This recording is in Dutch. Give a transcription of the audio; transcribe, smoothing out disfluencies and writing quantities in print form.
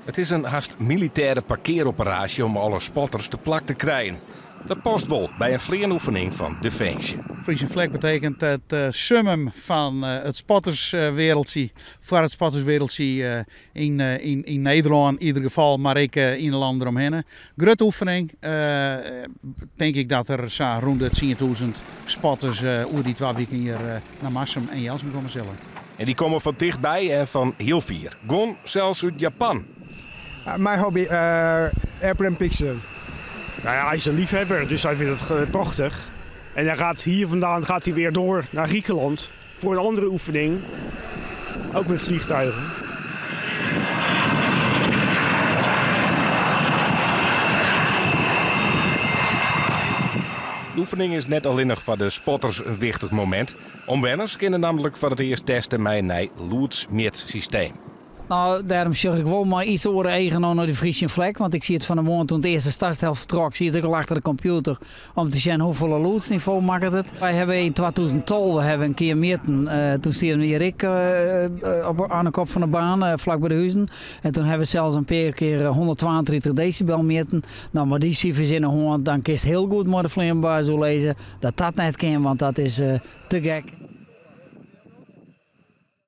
Het is een haast militaire parkeeroperatie om alle spotters te plak te krijgen. Dat past wel bij een vleenoefening van Defensie. Frisian Flag betekent het summum van het spotterswereldje. Voor het spotterswereldje in Nederland in ieder geval, maar ook in de landen eromheen. Grote oefening. Denk ik dat er zo rond de 10.000 spotters over die 2 weken hier naar Marsum en Jelsum komen zullen. En die komen van dichtbij en van heel ver. Gon zelfs uit Japan. Mijn hobby, airplane picture. Nou ja, hij is een liefhebber, dus hij vindt het prachtig. En hij gaat hier vandaan weer door naar Griekenland voor een andere oefening. Ook met vliegtuigen. De oefening is net alleen nog voor de spotters een wichtig moment. Omwenners kunnen namelijk voor het eerst testen met een Loots-Meet systeem. Nou, daarom zeg ik wel maar iets over eigen naar de Frisian Flag. Want ik zie het van de morgen toen de eerste startstel vertrok, zie ik al achter de computer om te zien hoeveel loodsniveau maakt het. Wij hebben in 2012 een keer meten. Toen stierden we hier aan de kop van de baan, vlak bij de huizen. En toen hebben we zelfs een paar keer 132 decibel meten. Nou, maar die cijfers in de hand, dan kun je heel goed maar de vleerbuis zo lezen dat dat net kan, want dat is te gek.